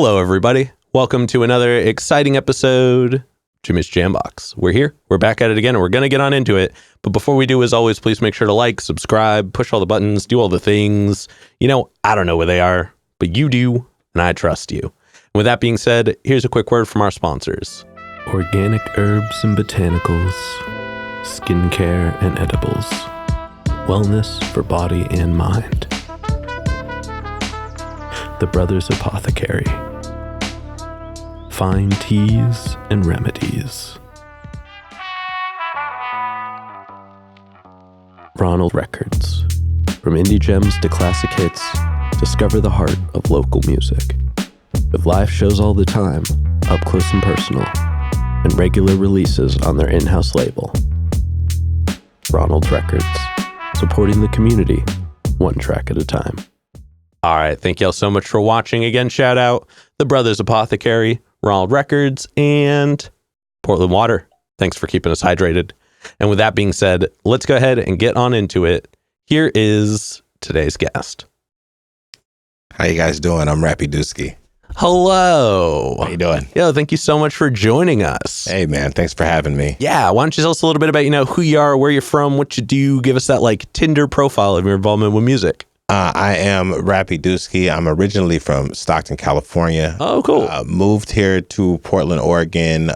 Hello, everybody. Welcome to another exciting episode of Jimmy's Jambox. We're here. We're back at it again, and we're going to get on into it. But before we do, as always, please make sure to like, subscribe, push all the buttons, do all the things. You know, I don't know where they are, but you do, and I trust you. And with that being said, here's a quick word from our sponsors. Organic herbs and botanicals, skincare and edibles, wellness for body and mind. The Brothers Apothecary. Fine teas and remedies. Ronald Records. From indie gems to classic hits, discover the heart of local music. With live shows all the time, up close and personal, and regular releases on their in-house label. Ronald Records. Supporting the community, one track at a time. All right, thank y'all so much for watching. Again, shout out The Brothers Apothecary, Ronald Records, and Portland Water. Thanks for keeping us hydrated. And with that being said, let's go ahead and get on into it. Here is today's guest. How you guys doing? I'm Rappy Dooski. Hello. How you doing? Yo, thank you so much for joining us. Hey, man. Thanks for having me. Yeah, why don't you tell us a little bit about, who you are, where you're from, what you do, give us that, Tinder profile of your involvement with music. I am Rappy Dooski. I'm originally from Stockton, California. Oh, cool. Moved here to Portland, Oregon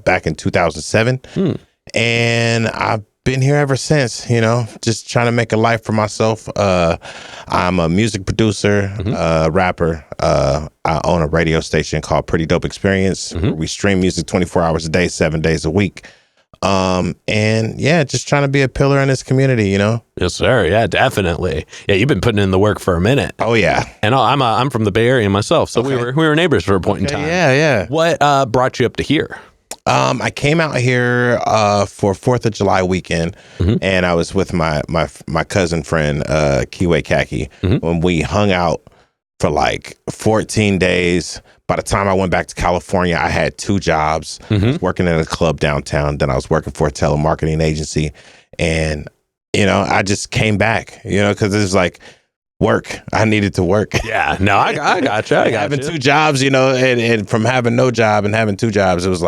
back in 2007. And I've been here ever since, just trying to make a life for myself. I'm a music producer, rapper. I own a radio station called Pretty Dope Experience. Where we stream music 24 hours a day, 7 days a week. And yeah, just trying to be a pillar in this community, Yes, sir. Yeah, definitely. Yeah, you've been putting in the work for a minute. Oh yeah. And I'm from the Bay Area myself, so we were neighbors for a point in time. Yeah. What brought you up to here? I came out here for 4th of July weekend, and I was with my cousin friend Kiwi Kaki when we hung out for 14 days. By the time I went back to California, I had 2 jobs. I was working in a club downtown. Then I was working for a telemarketing agency. And, I just came back, because it was work. I needed to work. Yeah, no, I gotcha. Having 2 jobs, and from having no job and having 2 jobs, it was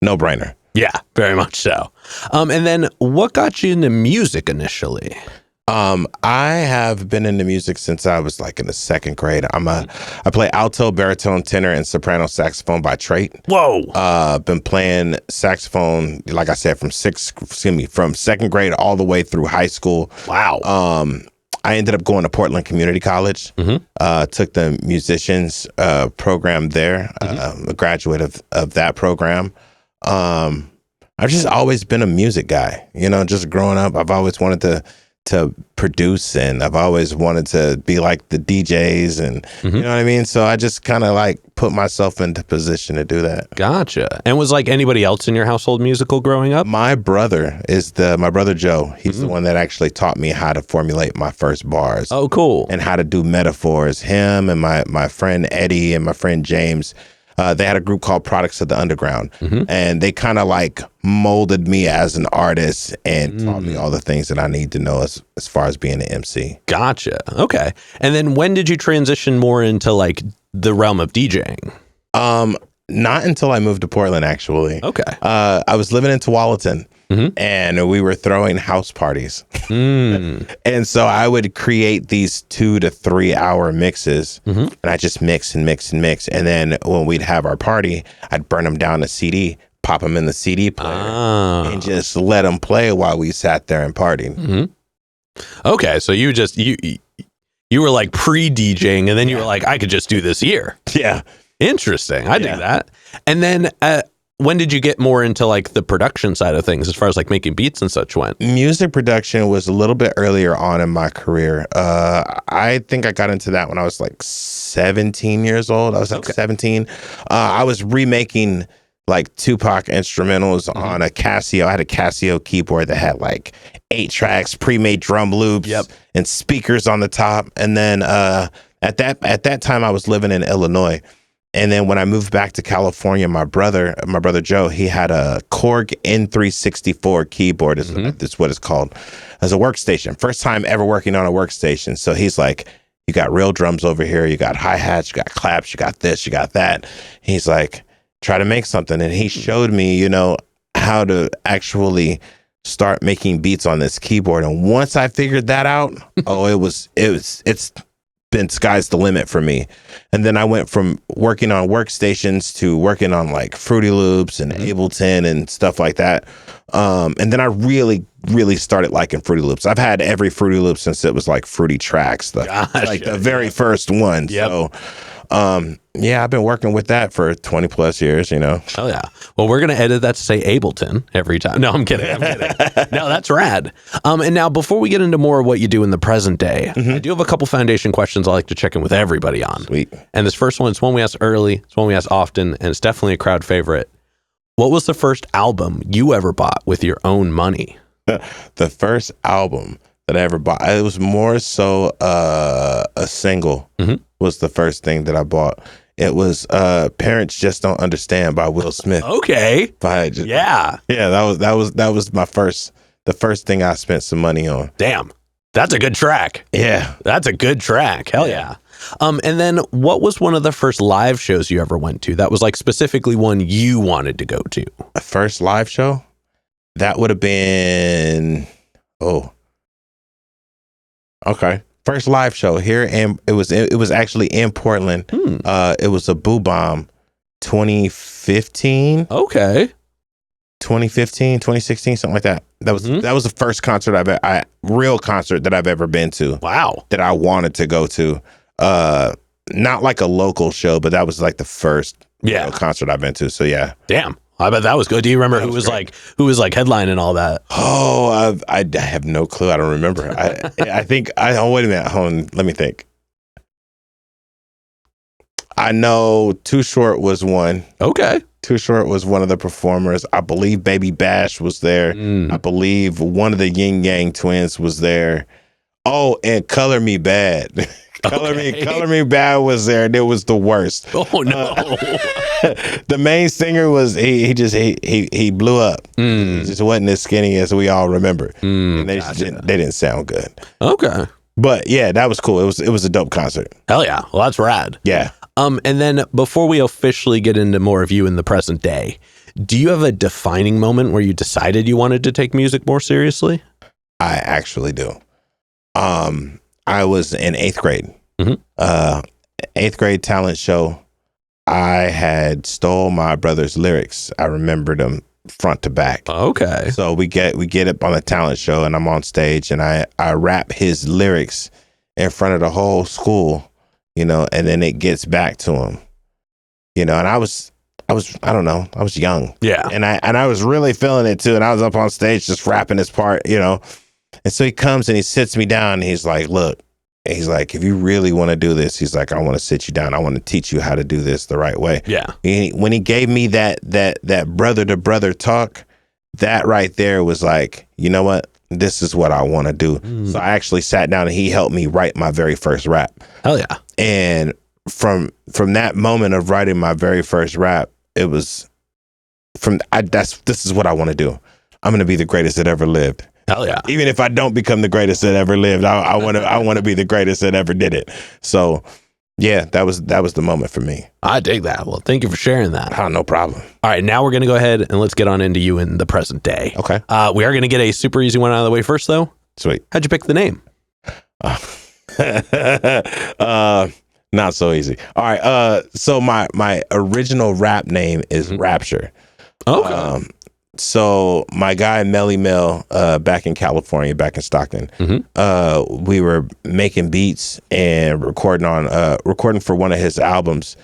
no brainer. Yeah, very much so. And then what got you into music initially? I have been into music since I was in the 2nd grade. I play alto, baritone, tenor, and soprano saxophone by trade. Whoa. Been playing saxophone, like I said, from 2nd grade all the way through high school. Wow. I ended up going to Portland Community College. Took the musicians program there. A graduate of that program. I've just always been a music guy. Just growing up, I've always wanted to produce, and I've always wanted to be like the DJs, and you know what I mean? So I just kind of put myself into position to do that. Gotcha. And was anybody else in your household musical growing up? My brother my brother Joe. He's the one that actually taught me how to formulate my first bars. Oh, cool. And how to do metaphors. Him and my friend Eddie and my friend James, they had a group called Products of the Underground, and they kind of molded me as an artist and taught me all the things that I need to know as far as being an MC. Gotcha. Okay. And then when did you transition more into the realm of DJing? Not until I moved to Portland, actually. Okay. I was living in Tualatin. And we were throwing house parties. And so I would create these 2 to 3 hour mixes, and I just mix and mix and mix. And then when we'd have our party, I'd burn them down to CD, pop them in the CD player, and just let them play while we sat there and partied. Okay, so you were pre-DJing, and then you were I could just do this here. Yeah. Interesting. I dig that. And then when did you get more into the production side of things as far as making beats and such went? Music production was a little bit earlier on in my career. I think I got into that when I was 17 years old. I was 17. I was remaking Tupac instrumentals on a Casio. I had a Casio keyboard that had 8 tracks, pre-made drum loops, and speakers on the top. And then at that time I was living in Illinois. And then when I moved back to California, my brother Joe, he had a Korg N364 keyboard, is what it's called, as a workstation. First time ever working on a workstation. So he's like, You got real drums over here. You got hi-hats, you got claps, you got this, you got that. He's like, try to make something. And he showed me, you know, how to actually start making beats on this keyboard. And once I figured that out, it's been sky's the limit for me. And then I went from working on workstations to working on like Fruity Loops and Ableton and stuff like that. And then I really started liking Fruity Loops. I've had every Fruity Loop since it was like Fruity Tracks, the very first one. Yep. So yeah, I've been working with that for 20 plus years, you know. Oh yeah. Well, we're going to edit that to say Ableton every time. No, I'm kidding. No, that's rad. And now before we get into more of what you do in the present day, I do have a couple foundation questions I like to check in with everybody on. Sweet. And this first one is one we ask early, it's one we ask often, and it's definitely a crowd favorite. What was the first album you ever bought with your own money? The first album that I ever bought, it was more so a single was the first thing that I bought. It was Parents Just Don't Understand by Will Smith. Okay. Yeah, that was the first thing I spent some money on. Damn. That's a good track. Yeah. That's a good track. Hell yeah. And then what was one of the first live shows you ever went to that was like specifically one you wanted to go to? A first live show? That would have been okay. First live show here, and it was actually in Portland. It was a Boo Bomb 2015. Okay. 2015, 2016, something like that. That was the first concert real concert that I've ever been to. Wow. That I wanted to go to. Not like a local show, but that was like the first concert I've been to. So yeah. Damn. I bet that was good. Do you remember who was headlining all that? Oh, I have no clue. I don't remember. I think wait a minute. Hold on. Let me think. I know Too Short was one. Okay. Too Short was one of the performers. I believe Baby Bash was there. I believe one of the Yin Yang Twins was there. Oh, and Color Me Bad. Color Me Bad was there, and it was the worst. Oh no! The main singer was he blew up. He just wasn't as skinny as we all remember, and they didn't sound good. Okay, but yeah, that was cool. It was a dope concert. Hell yeah! Well, that's rad. Yeah. And then before we officially get into more of you in the present day, do you have a defining moment where you decided you wanted to take music more seriously? I actually do. I was in 8th grade. 8th grade talent show. I had stole my brother's lyrics. I remember them front to back. Okay. So we get up on the talent show, and I'm on stage, and I rap his lyrics in front of the whole school, you know, and then it gets back to him, you know, and I was I don't know, I was young. Yeah. And I was really feeling it too, and I was up on stage just rapping his part, you know. And so he comes and he sits me down, and he's like, look, he's like, if you really want to do this, he's like, I want to sit you down. I want to teach you how to do this the right way. Yeah. When he gave me that brother to brother talk, that right there was like, you know what? This is what I want to do. So I actually sat down and he helped me write my very first rap. Hell yeah. And from that moment of writing my very first rap, it was this is what I want to do. I'm going to be the greatest that ever lived. Hell yeah. Even if I don't become the greatest that ever lived, I want to be the greatest that ever did it. So yeah, that was the moment for me. I dig that. Well, thank you for sharing that. Oh, no problem. All right, now we're going to go ahead and let's get on into you in the present day. Okay. We are going to get a super easy one out of the way first, though. Sweet. How'd you pick the name? Not so easy. All right. So my original rap name is Rapture. Okay. So my guy Melly Mel, back in California, back in Stockton, we were making beats and recording for one of his albums,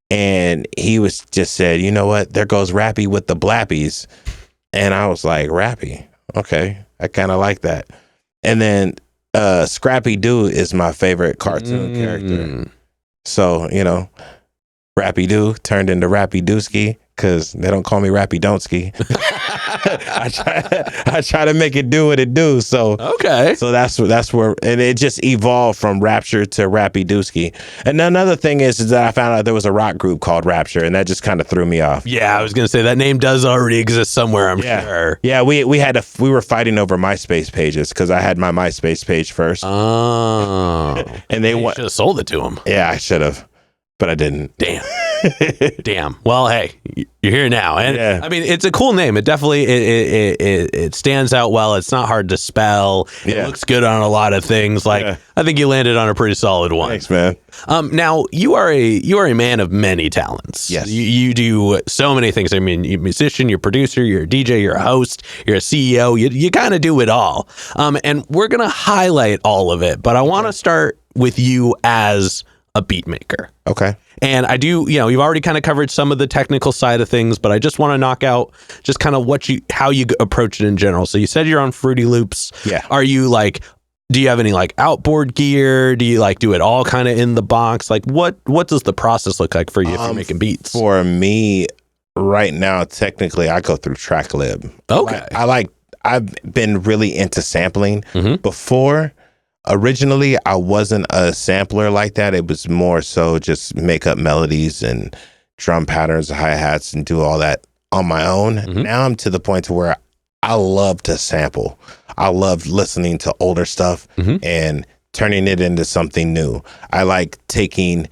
and he was just said, you know what? There goes Rappy with the Blappies, and I was like, Rappy, okay, I kind of like that. And then Scrappy Doo is my favorite cartoon character, so you know, Rappy Doo turned into Rappy Dooski. because they don't call me Rappy Dooski. I try to make it do what it do. So okay. So that's where, and it just evolved from Rapture to Rappy Dooski. And another thing is that I found out there was a rock group called Rapture, and that just kind of threw me off. Yeah, I was gonna say that name does already exist somewhere. I'm sure. Yeah, we were fighting over MySpace pages because I had my MySpace page first. Oh, and they should have sold it to them. Yeah, I should have, but I didn't. Damn. Well, hey, you're here now, and I mean, it's a cool name. It definitely it stands out well. It's not hard to spell. It looks good on a lot of things. Like I think you landed on a pretty solid one. Thanks, man. Now you are a man of many talents. Yes, you do so many things. I mean, you're a musician, you're a producer, you're a DJ, you're a host, you're a CEO. You kind of do it all. And we're gonna highlight all of it, but I want to start with you as a beat maker. Okay. And I do, you've already kind of covered some of the technical side of things, but I just want to knock out just kind of how you approach it in general. So you said you're on Fruity Loops. Yeah. Are you do you have any outboard gear? Do you do it all kind of in the box? Like what does the process look like for you if you're making beats? For me right now, technically I go through TrackLib. Okay. I've been really into sampling before. Originally, I wasn't a sampler like that. It was more so just make up melodies and drum patterns, hi-hats, and do all that on my own. Now I'm to the point to where I love to sample. I love listening to older stuff and turning it into something new. I like taking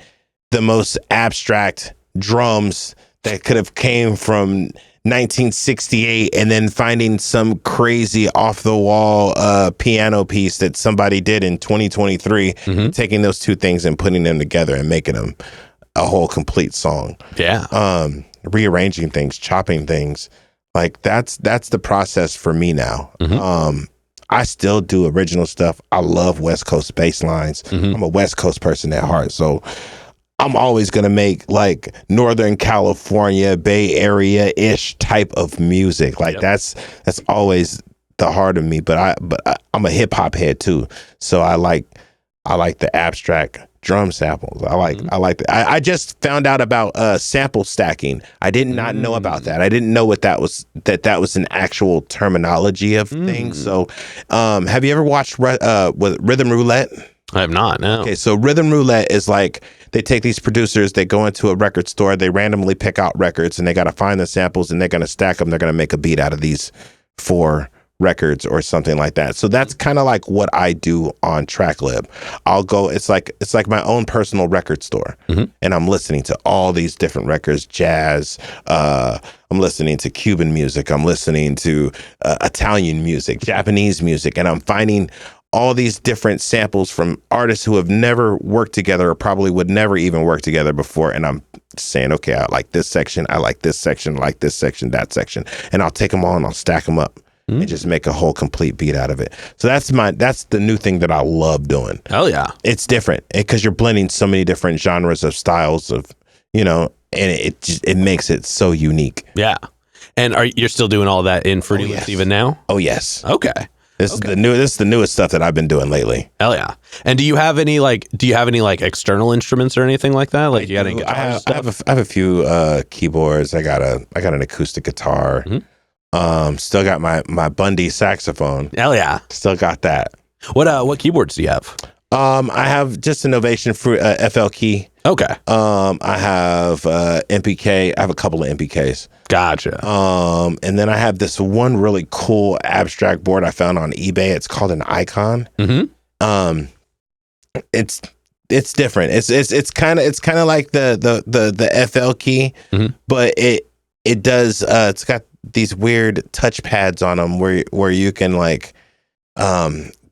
the most abstract drums that could have came from 1968 and then finding some crazy off the wall piano piece that somebody did in 2023, taking those two things and putting them together and making them a whole complete song. Rearranging things, chopping things, like that's the process for me now. I still do original stuff. I love West Coast bass lines. I'm a West Coast person at heart, so I'm always going to make like Northern California, Bay Area-ish type of music. Like that's always the heart of me, but I'm a hip hop head too. So I like the abstract drum samples. I just found out about sample stacking. I did not know about that. I didn't know what that was, that was an actual terminology of things. So have you ever watched Rhythm Roulette? I have not, no. Okay, so Rhythm Roulette is like, they take these producers, they go into a record store, they randomly pick out records, and they got to find the samples, and they're going to stack them. They're going to make a beat out of these 4 records or something like that. So that's kind of like what I do on TrackLib. I'll go, it's like my own personal record store, and I'm listening to all these different records, jazz, I'm listening to Cuban music, I'm listening to Italian music, Japanese music, and I'm finding all these different samples from artists who have never worked together or probably would never even work together before. And I'm saying, okay, I like this section, I like this section, I like this section, that section. And I'll take them all and I'll stack them up and just make a whole complete beat out of it. So that's the new thing that I love doing. Hell yeah. It's different because you're blending so many different genres of styles of, and it makes it so unique. Yeah. And you're still doing all that in Fruity Loops even now? Oh, yes. Okay. This is the newest stuff that I've been doing lately. Hell yeah! And do you have any external instruments or anything like that? Like you got any guitars? I have a few keyboards. I got an acoustic guitar. Still got my Bundy saxophone. Hell yeah! Still got that. What keyboards do you have? I have just an Ovation FL key. Okay. I have MPK. I have a couple of MPKs. Gotcha. And then I have this one really cool abstract board I found on eBay. It's called an Icon. It's different. It's kind of like the FL key, but it does. It's got these weird touch pads on them where you can like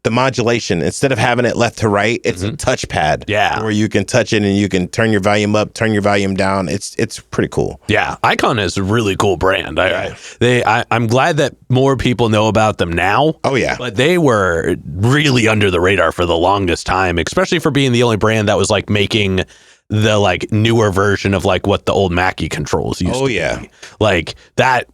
the modulation, instead of having it left to right, it's a touchpad. Yeah. Where you can touch it and you can turn your volume up, turn your volume down. It's pretty cool. Yeah. Icon is a really cool brand. I'm glad that more people know about them now. Oh yeah. But they were really under the radar for the longest time, especially for being the only brand that was like making the like newer version of like what the old Mackie controls used to be. Like that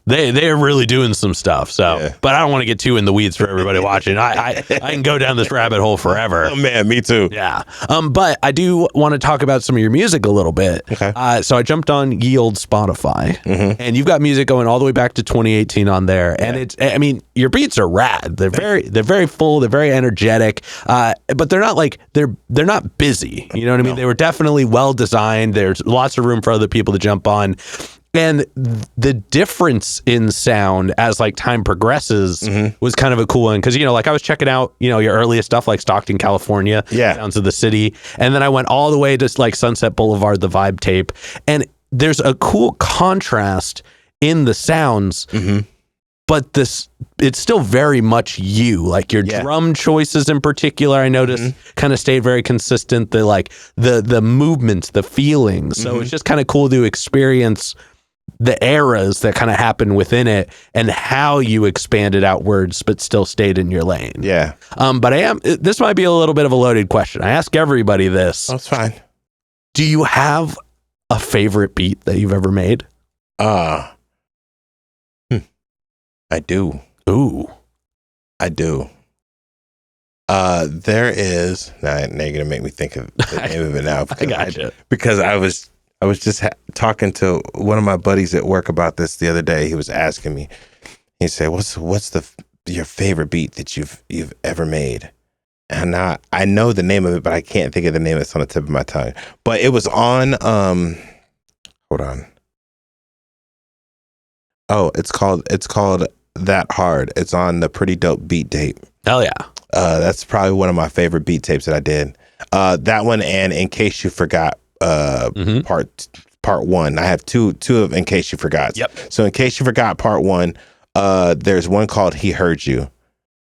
they're really doing some stuff. So, but I don't want to get too in the weeds for everybody watching. I can go down this rabbit hole forever. Oh man, me too. Yeah. But I do want to talk about some of your music a little bit. Okay. So I jumped on ye old Spotify, and you've got music going all the way back to 2018 on there. And I mean, your beats are rad. They're very full. They're very energetic. But they're not like they're not busy. You know what I mean? They were definitely well designed. There's lots of room for other people to jump on. And the difference in sound as like time progresses was kind of a cool one. Cause like I was checking out, your earliest stuff like Stockton, California, Sounds of the City. And then I went all the way to like Sunset Boulevard, the Vibe tape. And there's a cool contrast in the sounds, but it's still very much you. Like your drum choices in particular, I noticed kind of stayed very consistent. The movements, the feelings. So it's just kind of cool to experience the eras that kind of happened within it and how you expanded outwards but still stayed in your lane. Yeah. But this might be a little bit of a loaded question. I ask everybody this. That's fine. Do you have a favorite beat that you've ever made? I do. Ooh. I do. There is now you're gonna make me think of the name of it now. I gotcha. Because I was just talking to one of my buddies at work about this the other day. He was asking me. He said, "What's your favorite beat that you've ever made?" And now I know the name of it, but I can't think of the name. It's on the tip of my tongue. But it was on. Hold on. Oh, it's called That Hard. It's on the Pretty Dope beat tape. Hell yeah. That's probably one of my favorite beat tapes that I did. That one and In Case You Forgot. Part one. I have two of In Case You Forgot. Yep. So In Case You Forgot part one, there's one called He Heard You.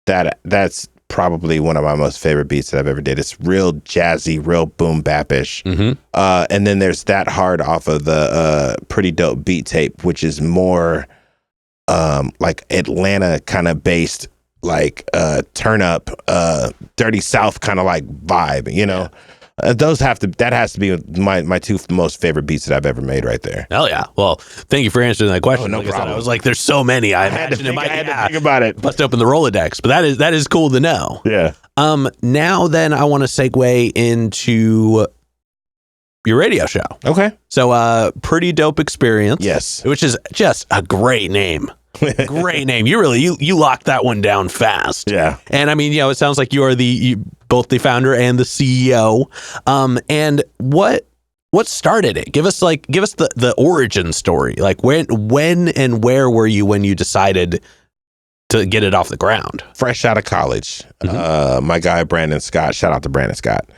That's probably one of my most favorite beats that I've ever did. It's real jazzy, real boom bap-ish. And then there's That Hard off of the Pretty Dope beat tape, which is more like Atlanta kind of based, like turn up, Dirty South kind of like vibe, Yeah. That has to be my two most favorite beats that I've ever made right there. Hell yeah. Well, thank you for answering that question. No like problem. I was like, there's so many. I had to think about it. Bust open the Rolodex, but that is cool to know. Yeah. Now then I want to segue into your radio show. Okay. So Pretty Dope Experience. Yes. Which is just a great name. Great name. You locked that one down fast. Yeah. And I mean, it sounds like you are both the founder and the CEO. And what started it? Give us the origin story. Like when and where were you when you decided to get it off the ground? Fresh out of college. My guy Brandon Scott, shout out to Brandon Scott.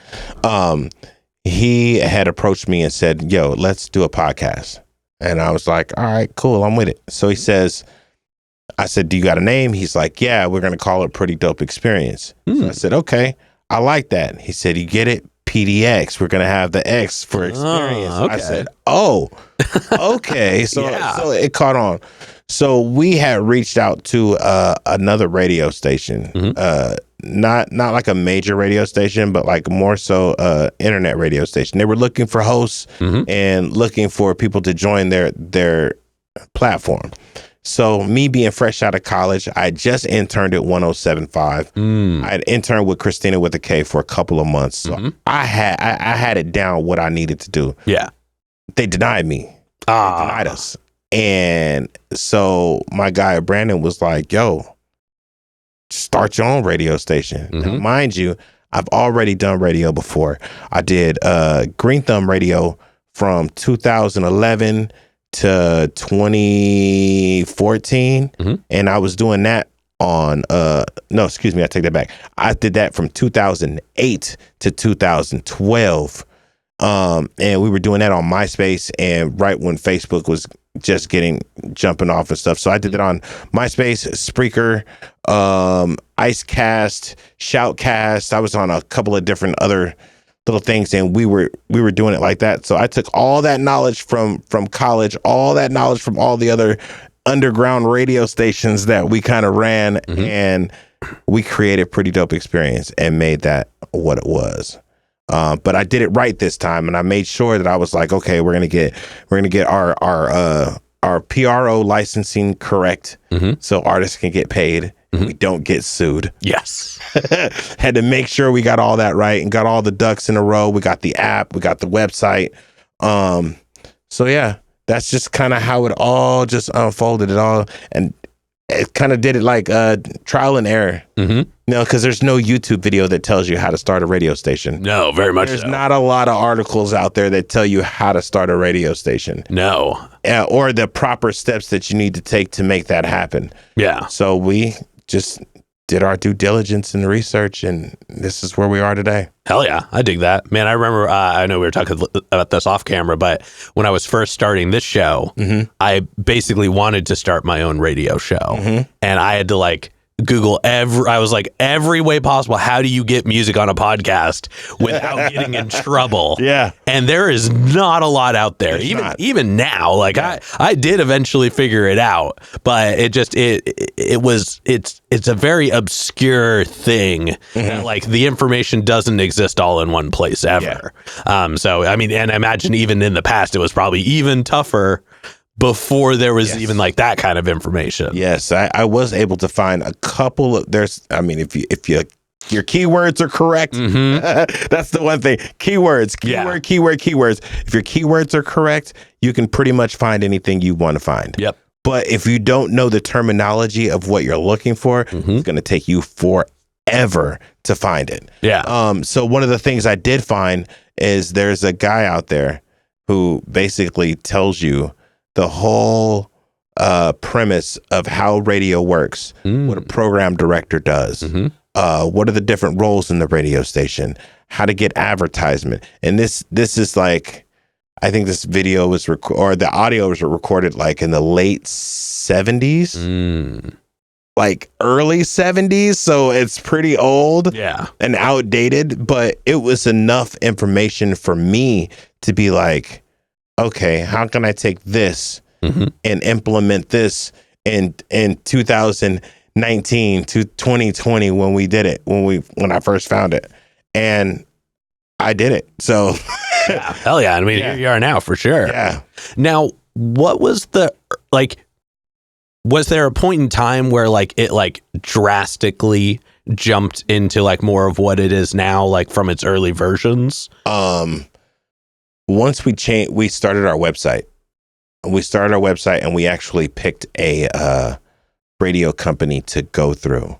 He had approached me and said, "Yo, let's do a podcast." And I was like, "All right, cool, I'm with it." So I said, "Do you got a name?" He's like, "Yeah, we're going to call it Pretty Dope Experience." So I said, "Okay, I like that." He said, "You get it? PDX. We're going to have the X for experience." Okay. I said, "Oh, okay." So it caught on. So we had reached out to another radio station, not like a major radio station, but like more so internet radio station. They were looking for hosts and looking for people to join their platform. So me being fresh out of college, I just interned at 107.5. I had interned with Christina with a K for a couple of months. So I had it down what I needed to do. Yeah. They denied me. They denied us. And so my guy Brandon was like, "Yo, start your own radio station." Now, mind you, I've already done radio before. I did Green Thumb Radio from 2011 to 2014, and I was doing that on no, excuse me, I take that back. I did that from 2008 to 2012, and we were doing that on MySpace, and right when Facebook was just jumping off and stuff. So I did it on MySpace, Spreaker, Icecast, Shoutcast. I was on a couple of different other little things, and we were doing it like that. So I took all that knowledge from college, all that knowledge from all the other underground radio stations that we kind of ran, and we created Pretty Dope Experience and made that what it was. But I did it right this time, and I made sure that I was like, okay, we're gonna get our our PRO licensing correct, so artists can get paid. We don't get sued. Yes. Had to make sure we got all that right and got all the ducks in a row. We got the app, we got the website. So yeah, that's just kind of how it all just unfolded. And it kind of did it like trial and error. Because there's no YouTube video that tells you how to start a radio station. No, very much There's so. not a lot of articles out there that tell you how to start a radio station. No. Or the proper steps that you need to take to make that happen. Yeah. So we just did our due diligence and research, and this is where we are today. Hell yeah. I dig that. Man, I remember, I know we were talking about this off camera, but when I was first starting this show, I basically wanted to start my own radio show. And I had to like Google every way possible. How do you get music on a podcast without getting in trouble? Yeah. And there is not a lot out there. Even now, like I did eventually figure it out, but it's a very obscure thing. That, like the information doesn't exist all in one place ever. Yeah. So I mean, and I imagine even in the past, it was probably even tougher before there was even like that kind of information. Yes, I was able to find a couple of if your keywords are correct, that's the one thing. Keywords. If your keywords are correct, you can pretty much find anything you want to find. Yep. But if you don't know the terminology of what you're looking for, it's going to take you forever to find it. Yeah. So one of the things I did find is there's a guy out there who basically tells you the whole premise of how radio works, what a program director does, what are the different roles in the radio station, how to get advertisement. And this is like, I think this video was the audio was recorded like in the late 70s, like early 70s. So it's pretty old and outdated, but it was enough information for me to be like, okay, how can I take this and implement this in 2019 to 2020 when we did it, when I first found it, and I did it. So hell yeah. I mean, here you are now for sure. Yeah. Now, what was was there a point in time where like it like drastically jumped into like more of what it is now, like from its early versions? Once we started our website. We started our website and we actually picked a radio company to go through.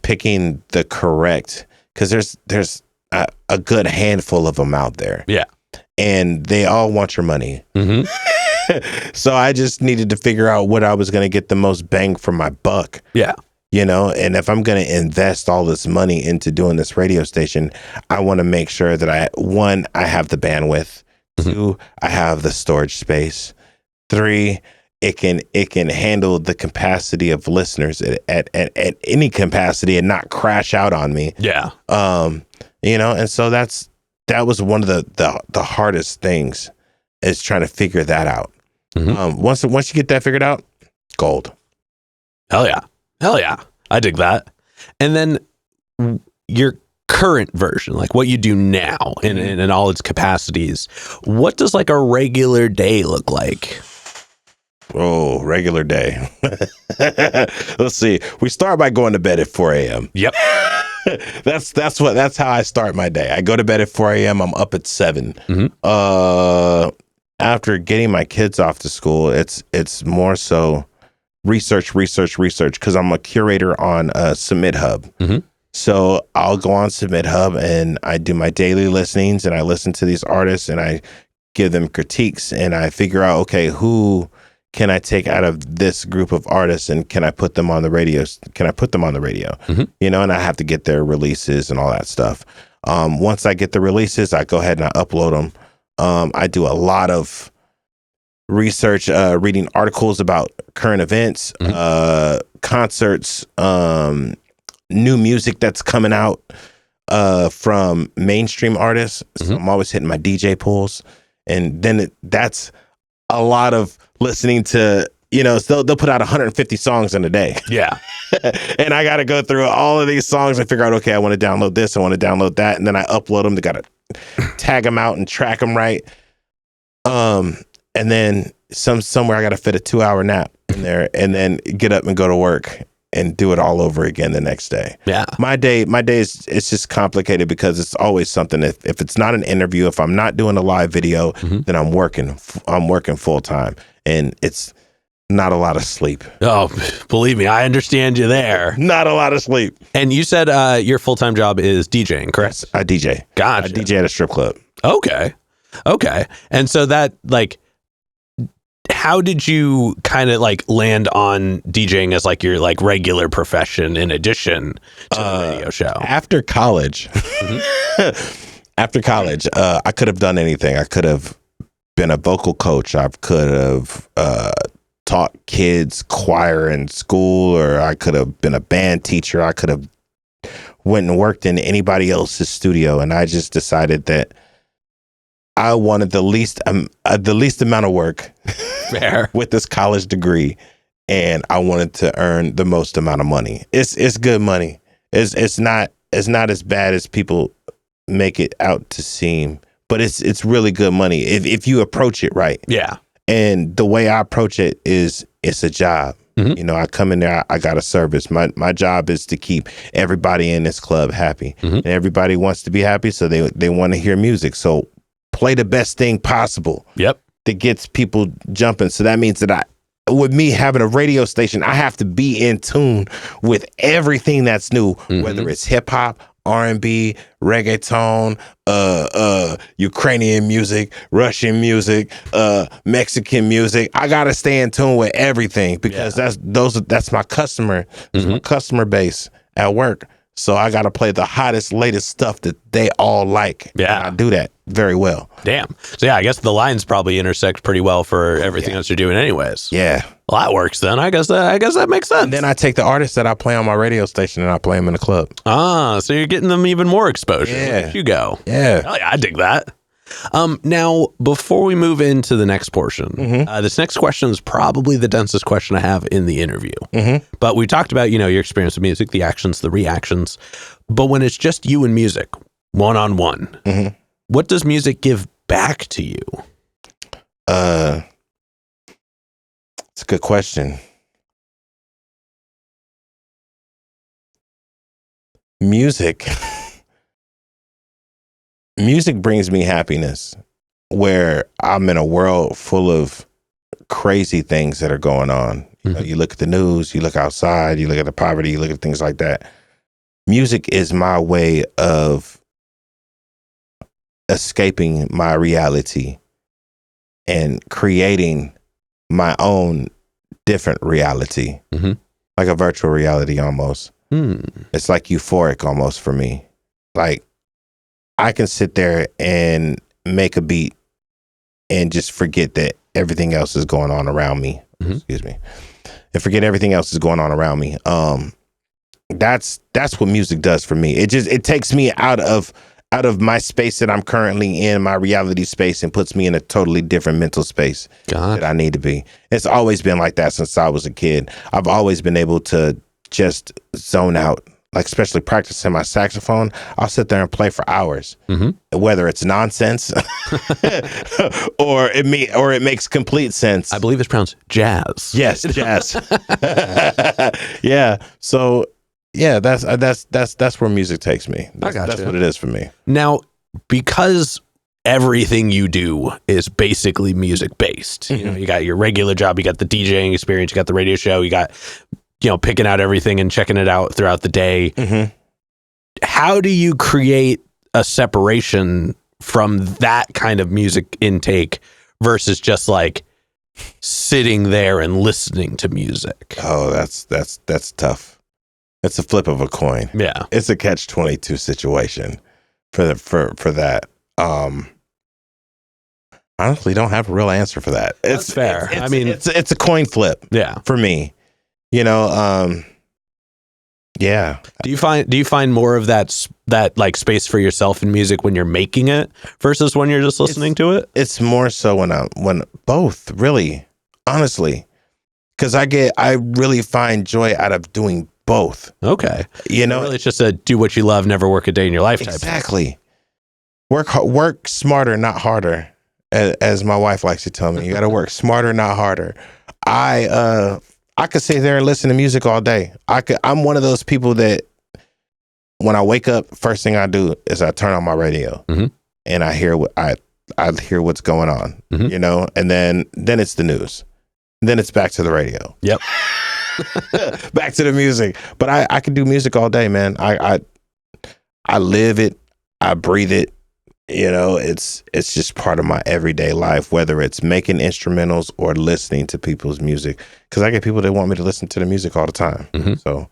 Picking the correct, because there's a good handful of them out there. Yeah. And they all want your money. So I just needed to figure out what I was going to get the most bang for my buck. Yeah. You know, and if I'm going to invest all this money into doing this radio station, I want to make sure that I have the bandwidth. 2, I have the storage space. 3, it can handle the capacity of listeners at any capacity and not crash out on me. Yeah. You know, and so that was one of the hardest things, is trying to figure that out. Once you get that figured out, gold. Hell yeah. Hell yeah. I dig that. And then your current version, like what you do now in all its capacities, what does like a regular day look like? Oh, regular day. Let's see. We start by going to bed at 4 a.m. Yep. That's how I start my day. I go to bed at 4 a.m. I'm up at 7. After getting my kids off to school, it's more so research, because I'm a curator on Submit Hub. So I'll go on Submit Hub and I do my daily listenings, and I listen to these artists and I give them critiques, and I figure out, okay, who can I take out of this group of artists, and can I put them on the radio? You know, and I have to get their releases and all that stuff. Once I get the releases, I go ahead and I upload them. I do a lot of research, reading articles about current events, concerts, new music that's coming out from mainstream artists. So I'm always hitting my DJ pools, and then that's a lot of listening to, you know, they'll put out 150 songs in a day. Yeah. And I got to go through all of these songs and figure out, okay, I want to download this, I want to download that, and then I upload them. They got to tag them out and track them right. And then somewhere I got to fit a 2-hour nap in there and then get up and go to work and do it all over again the next day. Yeah. My day is, it's just complicated because it's always something. If it's not an interview, if I'm not doing a live video, then I'm working full time, and it's not a lot of sleep. Oh, believe me, I understand you there. Not a lot of sleep. And you said your full-time job is DJing, correct? Yes, I DJ. Gotcha. I DJ at a strip club. Okay. And so that, like, how did you kind of like land on DJing as like your like regular profession in addition to the radio show? After college, I could have done anything. I could have been a vocal coach. I could have taught kids choir in school, or I could have been a band teacher. I could have went and worked in anybody else's studio, and I just decided that I wanted the least amount of work Fair. with this college degree, and I wanted to earn the most amount of money. It's good money. It's not as bad as people make it out to seem, but it's really good money if you approach it right. Yeah. And the way I approach it is it's a job. Mhm. You know, I come in there, I got a service. My job is to keep everybody in this club happy. Mhm. And everybody wants to be happy, so they want to hear music. So play the best thing possible. Yep. That gets people jumping. So that means that with me having a radio station, I have to be in tune with everything that's new, whether it's hip hop, R&B, reggaeton, Ukrainian music, Russian music, Mexican music. I gotta stay in tune with everything because that's my customer. That's my customer base at work. So I gotta play the hottest, latest stuff that they all like. Yeah. And I do that very well. Damn. So yeah, I guess the lines probably intersect pretty well for everything else you're doing anyways. Yeah. Well, that works then. I guess that makes sense. And then I take the artists that I play on my radio station and I play them in the club. Ah, so you're getting them even more exposure. Yeah. Look at you go. Yeah. Hell yeah, I dig that. Now, before we move into the next portion, this next question is probably the densest question I have in the interview. But we talked about, your experience with music, the actions, the reactions. But when it's just you and music, one-on-one, what does music give back to you? It's a good question. Music brings me happiness, where I'm in a world full of crazy things that are going on. You look at the news, you look outside, you look at the poverty, you look at things like that. Music is my way of escaping my reality and creating my own different reality, like a virtual reality almost. It's like euphoric almost for me. Like I can sit there and make a beat and just forget that everything else is going on around me. Excuse me. And forget everything else is going on around me. That's what music does for me. It takes me out of my space that I'm currently in, my reality space, and puts me in a totally different mental space that I need to be. It's always been like that since I was a kid. I've always been able to just zone out, like especially practicing my saxophone. I'll sit there and play for hours, whether it's nonsense or it makes complete sense. I believe it's pronounced jazz. Yes, jazz. Yeah. So yeah, that's where music takes me. That's what it is for me. Now, because everything you do is basically music based, you got your regular job, you got the DJing experience, you got the radio show, you got picking out everything and checking it out throughout the day. How do you create a separation from that kind of music intake versus just like sitting there and listening to music? Oh, that's tough. It's a flip of a coin. Yeah. It's a catch-22 situation for that. Honestly, don't have a real answer for that. That's fair. It's a coin flip. Yeah. For me. Yeah. Do you find more of that like space for yourself in music when you're making it versus when you're just listening to it? It's more so when both, really, honestly, because I really find joy out of doing both. Okay. Really, it's just a do what you love, never work a day in your life type. Exactly. Work smarter, not harder. as my wife likes to tell me, you got to work smarter, not harder. I could sit there and listen to music all day. I'm one of those people that when I wake up, first thing I do is I turn on my radio and I hear I hear what's going on, you know, and then it's the news. Then it's back to the radio. Yep. Back to the music. But I could do music all day, man. I live it. I breathe it. You know, it's just part of my everyday life, whether it's making instrumentals or listening to people's music. Because I get people that want me to listen to the music all the time. So,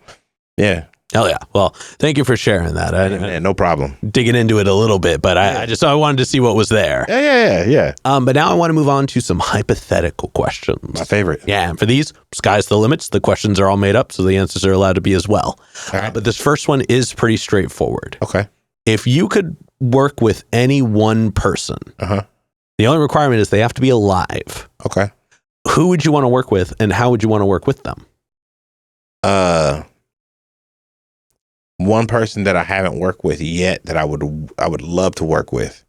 yeah. Hell yeah. Well, thank you for sharing that. Man, no problem. Digging into it a little bit, but I wanted to see what was there. Yeah. But now I want to move on to some hypothetical questions. My favorite. Yeah, and for these, sky's the limits. The questions are all made up, so the answers are allowed to be as well. All right. But this first one is pretty straightforward. Okay. If you could work with any one person, the only requirement is they have to be alive. Okay. Who would you want to work with, and how would you want to work with them? One person that I haven't worked with yet that I would love to work with,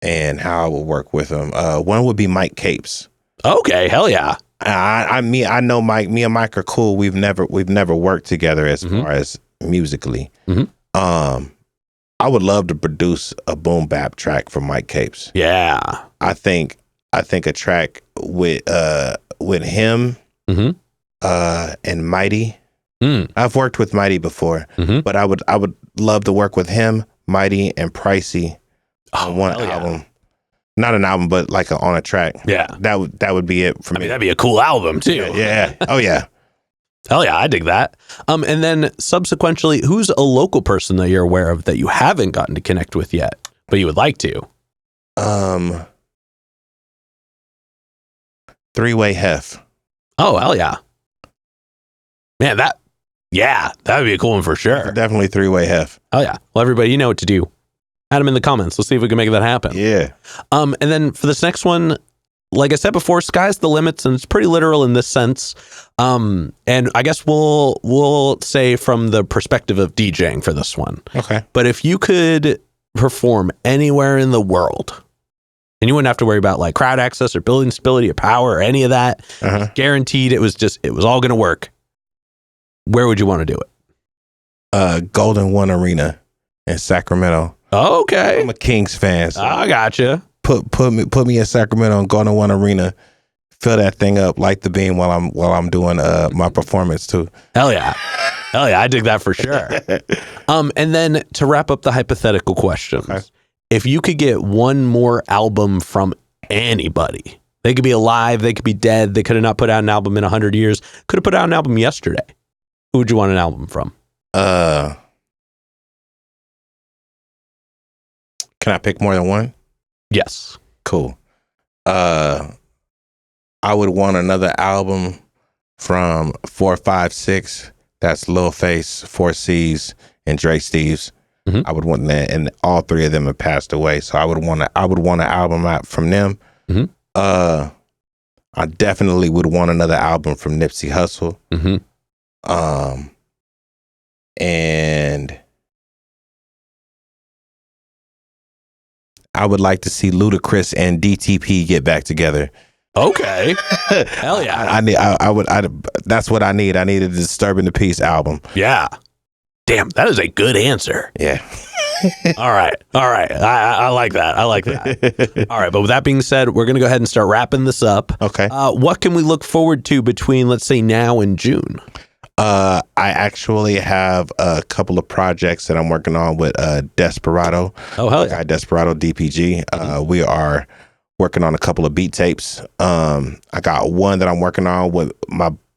and how I would work with them. One would be Mike Capes. Okay, hell yeah. I know Mike. Me and Mike are cool. We've never worked together as far as musically. I would love to produce a boom bap track for Mike Capes. Yeah. I think a track with him and Mighty. I've worked with Mighty before, but I would love to work with him, Mighty, and Pricey on one album. Not an album, but like on a track. Yeah. That would be it for me. That'd be a cool album too. Yeah. Oh yeah. Hell yeah, I dig that. And then subsequently, who's a local person that you're aware of that you haven't gotten to connect with yet, but you would like to? Three-Way Hef. Oh, hell yeah. Man, that would be a cool one for sure. Definitely Three-Way Hef. Oh yeah. Well, everybody, you know what to do. Add them in the comments. Let's see if we can make that happen. Yeah. And then for this next one, like I said before, sky's the limits, and it's pretty literal in this sense. And I guess we'll say from the perspective of DJing for this one. Okay. But if you could perform anywhere in the world, and you wouldn't have to worry about like crowd access or building stability or power or any of that, guaranteed it was all going to work. Where would you want to do it? Golden One Arena in Sacramento. Oh, okay. I'm a Kings fan. So I gotcha. Put me in Sacramento and Golden One Arena. Fill that thing up, light the beam while I'm doing my performance too. Hell yeah. I dig that for sure. And then to wrap up the hypothetical questions, if you could get one more album from anybody, they could be alive, they could be dead, they could have not put out an album in 100 years, could have put out an album yesterday. Who would you want an album from? Can I pick more than one? Yes. Cool. I would want another album from 456. That's Lil Face, 4C's, and Dre Steves. I would want that, and all three of them have passed away. So I would want an album out from them. I definitely would want another album from Nipsey Hussle. And I would like to see Ludacris and DTP get back together. Okay. Hell yeah. That's what I need. I need a Disturbing the Peace album. Yeah. Damn, that is a good answer. Yeah. All right. I like that. All right. But with that being said, we're going to go ahead and start wrapping this up. Okay. What can we look forward to between, let's say, now and June? I actually have a couple of projects that I'm working on with Desperado. Oh, hell yeah. Desperado DPG. We are working on a couple of beat tapes. I got one that I'm working on with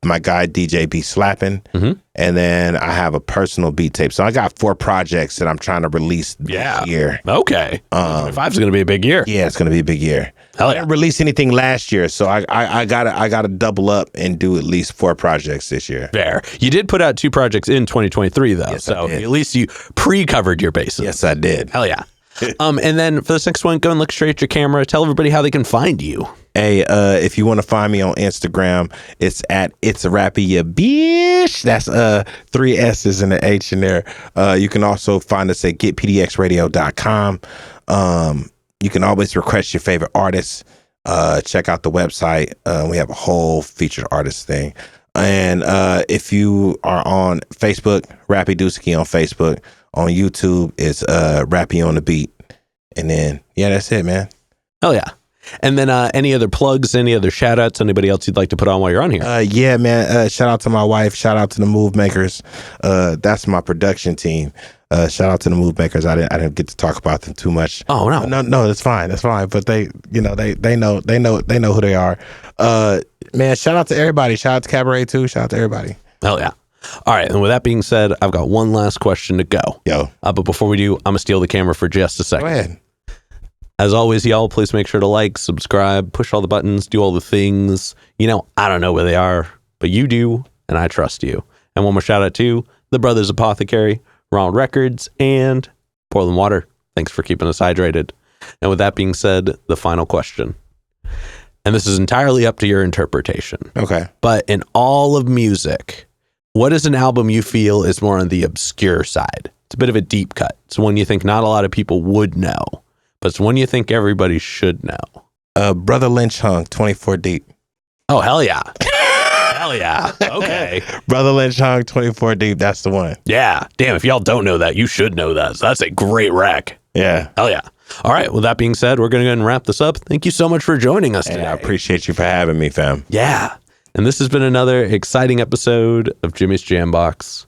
my guy DJ B Slapping, and then I have a personal beat tape. So I got 4 projects that I'm trying to release this year. Okay. 25 is going to be a big year. Yeah, it's going to be a big year. Hell yeah. I didn't release anything last year, so I gotta double up and do at least 4 projects this year. Fair. You did put out 2 projects in 2023 though, yes, so at least you pre-covered your bases. Yes, I did. Hell yeah. And then for this next one, go and look straight at your camera. Tell everybody how they can find you. Hey, if you want to find me on Instagram, it's at It's a Rappy Ya Bitch. That's 3 S's and an H in there. You can also find us at getpdxradio.com. You can always request your favorite artists. Check out the website. We have a whole featured artist thing. And if you are on Facebook, Rappy Dooski on Facebook. On YouTube, it's Rappy on the Beat. And then, yeah, that's it, man. Hell yeah. And then any other plugs, any other shout outs, anybody else you'd like to put on while you're on here? Yeah, man. Shout out to my wife. Shout out to the Move Makers. That's my production team. Shout out to the Move Makers. I didn't get to talk about them too much. Oh no, that's fine. That's fine. But they know who they are. Man, shout out to everybody. Shout out to Cabaret too. Shout out to everybody. Hell yeah. All right. And with that being said, I've got one last question to go. Yo. But before we do, I'm going to steal the camera for just a second. Go ahead. As always, y'all, please make sure to like, subscribe, push all the buttons, do all the things. I don't know where they are, but you do, and I trust you. And one more shout out to the Brothers Apothecary, Ronald Records, and Portland Water. Thanks for keeping us hydrated. And with that being said, the final question. And this is entirely up to your interpretation. Okay. But in all of music, what is an album you feel is more on the obscure side? It's a bit of a deep cut. It's one you think not a lot of people would know, but it's one you think everybody should know. Brother Lynch Hung, 24 Deep. Oh, hell yeah. Hell yeah. Okay. Brother Lynch Hung, 24 Deep. That's the one. Yeah. Damn, if y'all don't know that, you should know that. So that's a great rec. Yeah. Hell yeah. All right. With that being said, we're going to go ahead and wrap this up. Thank you so much for joining us today. I appreciate you for having me, fam. Yeah. And this has been another exciting episode of Jimmy's Jambox.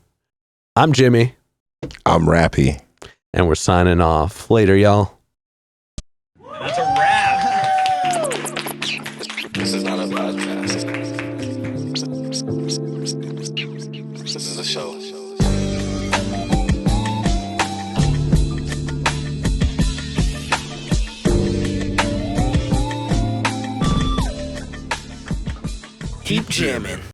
I'm Jimmy. I'm Rappy. And we're signing off. Later, y'all. That's a wrap. This is not a podcast. This is a show. Keep jamming.